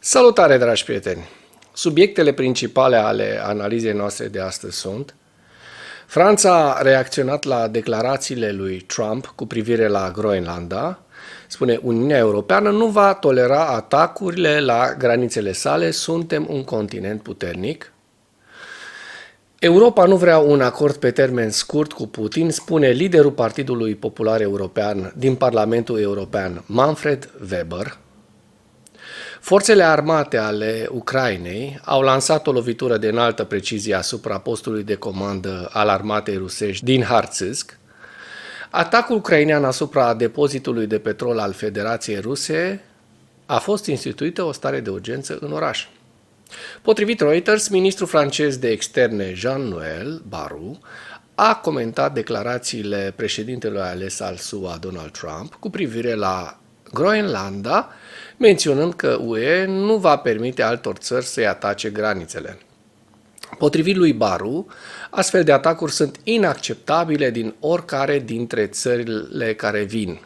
Salutare, dragi prieteni! Subiectele principale ale analizei noastre de astăzi sunt: Franța a reacționat la declarațiile lui Trump cu privire la Groenlanda. Spune: Uniunea Europeană nu va tolera atacurile la granițele sale, suntem un continent puternic. Europa nu vrea un acord pe termen scurt cu Putin, spune liderul Partidului Popular European din Parlamentul European, Manfred Weber. Forțele armate ale Ucrainei au lansat o lovitură de înaltă precizie asupra postului de comandă al armatei rusești din Harțizk. Atacul ucrainean asupra depozitului de petrol al Federației Ruse a fost instituită o stare de urgență în oraș. Potrivit Reuters, ministrul francez de externe Jean-Noël Barrot a comentat declarațiile președintelui ales al SUA, Donald Trump, cu privire la Groenlanda, menționând că UE nu va permite altor țări să-i atace granițele. Potrivit lui Barrot, astfel de atacuri sunt inacceptabile din oricare dintre țările care vin.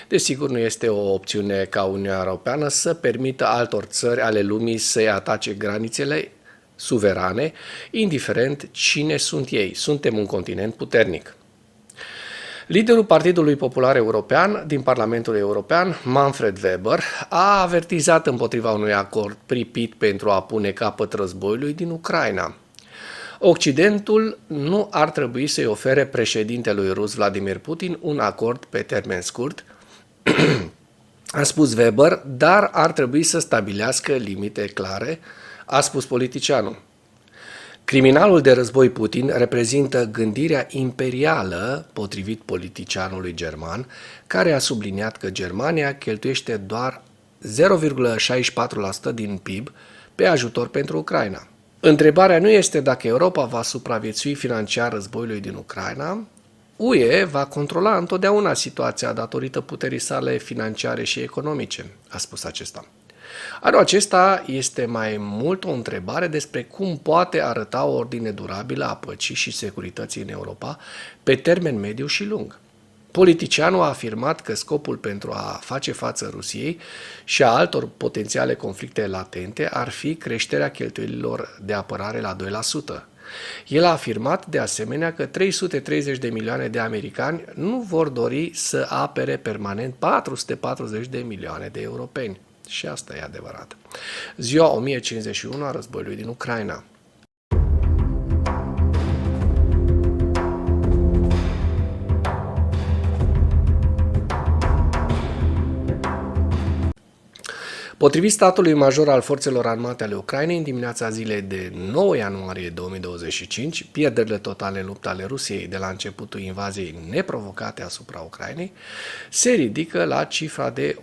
Desigur, nu este o opțiune ca Uniunea Europeană să permită altor țări ale lumii să-i atace granițele suverane, indiferent cine sunt ei. Suntem un continent puternic. Liderul Partidului Popular European din Parlamentul European, Manfred Weber, a avertizat împotriva unui acord pripit pentru a pune capăt războiului din Ucraina. Occidentul nu ar trebui să-i ofere președintelui rus Vladimir Putin un acord pe termen scurt, a spus Weber, dar ar trebui să stabilească limite clare, a spus politicianul. Criminalul de război Putin reprezintă gândirea imperială, potrivit politicianului german, care a subliniat că Germania cheltuiește doar 0,64% din PIB pe ajutor pentru Ucraina. Întrebarea nu este dacă Europa va supraviețui financiar războiului din Ucraina. UE va controla întotdeauna situația datorită puterii sale financiare și economice, a spus acesta. Anul acesta este mai mult o întrebare despre cum poate arăta o ordine durabilă a păcii și securității în Europa pe termen mediu și lung. Politicianul a afirmat că scopul pentru a face față Rusiei și a altor potențiale conflicte latente ar fi creșterea cheltuielilor de apărare la 2%. El a afirmat de asemenea că 330 de milioane de americani nu vor dori să apere permanent 440 de milioane de europeni. Și asta e adevărat. Ziua 1051 a războiului din Ucraina. Potrivit statului major al forțelor armate ale Ucrainei, în dimineața zilei de 9 ianuarie 2025, pierderile totale în lupta ale Rusiei de la începutul invaziei neprovocate asupra Ucrainei se ridică la cifra de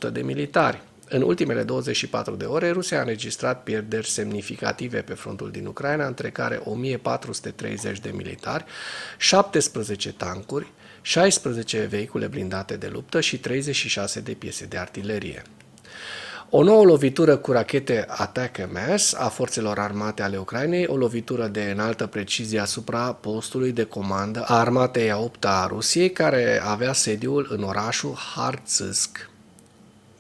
803.100 de militari. În ultimele 24 de ore, Rusia a înregistrat pierderi semnificative pe frontul din Ucraina, între care 1430 de militari, 17 tancuri, 16 vehicule blindate de luptă și 36 de piese de artilerie. O nouă lovitură cu rachete Atacms a forțelor armate ale Ucrainei, o lovitură de înaltă precizie asupra postului de comandă a armatei a 8-a a Rusiei, care avea sediul în orașul Harțizk.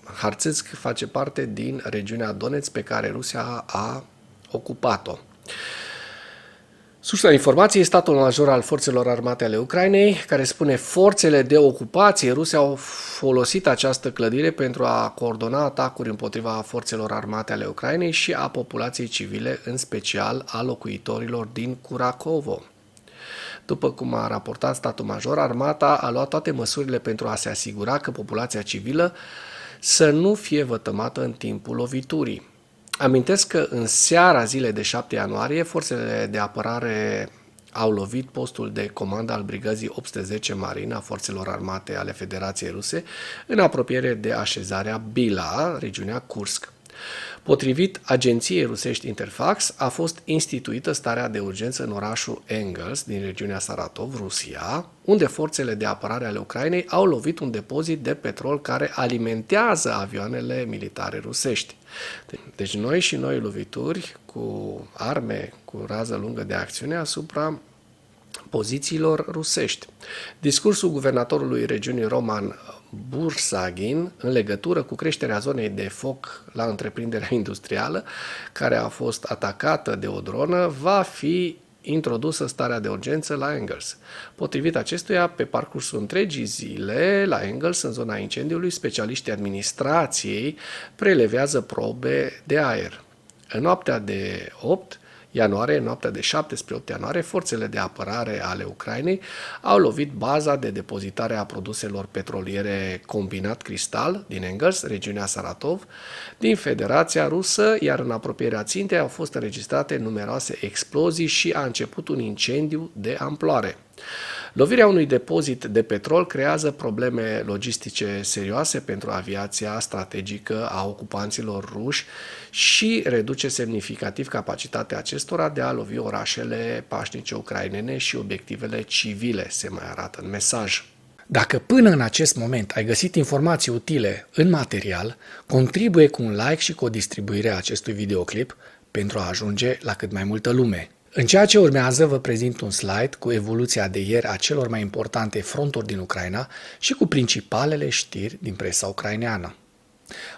Harțizk face parte din regiunea Donetsk pe care Rusia a ocupat-o. Sursa informației, statul major al forțelor armate ale Ucrainei, care spune: forțele de ocupație ruse au folosit această clădire pentru a coordona atacuri împotriva forțelor armate ale Ucrainei și a populației civile, în special a locuitorilor din Kurakovo. După cum a raportat statul major, armata a luat toate măsurile pentru a se asigura că populația civilă să nu fie vătămată în timpul loviturii. Amintesc că în seara zilei de 7 ianuarie, forțele de apărare au lovit postul de comandă al brigăzii 810 Marine a forțelor armate ale Federației Ruse, în apropiere de așezarea Bila, regiunea Kursk. Potrivit agenției rusești Interfax, a fost instituită starea de urgență în orașul Engels, din regiunea Saratov, Rusia, unde forțele de apărare ale Ucrainei au lovit un depozit de petrol care alimentează avioanele militare rusești. Deci noi lovituri cu arme cu rază lungă de acțiune asupra pozițiilor rusești. Discursul guvernatorului regiunii Roman Bursagin în legătură cu creșterea zonei de foc la întreprinderea industrială care a fost atacată de o dronă, va fi introdusă starea de urgență la Engels. Potrivit acestuia, pe parcursul întregii zile, la Engels, în zona incendiului, specialiștii administrației prelevează probe de aer. În noaptea de 8 ianuarie, în noaptea de 7 spre 8 ianuarie, forțele de apărare ale Ucrainei au lovit baza de depozitare a produselor petroliere Combinat Cristal din Engels, regiunea Saratov, din Federația Rusă, iar în apropierea țintei au fost înregistrate numeroase explozii și a început un incendiu de amploare. Lovirea unui depozit de petrol creează probleme logistice serioase pentru aviația strategică a ocupanților ruși și reduce semnificativ capacitatea acestora de a lovi orașele pașnice ucrainene și obiectivele civile, se mai arată în mesaj. Dacă până în acest moment ai găsit informații utile în material, contribuie cu un like și cu o distribuire a acestui videoclip pentru a ajunge la cât mai multă lume. În ceea ce urmează vă prezint un slide cu evoluția de ieri a celor mai importante fronturi din Ucraina și cu principalele știri din presa ucraineană.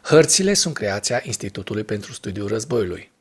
Hărțile sunt creația Institutului pentru Studiul Războiului.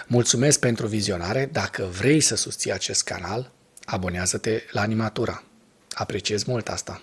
Mulțumesc pentru vizionare. Dacă vrei să susții acest canal, abonează-te la Animatura. Apreciez mult asta.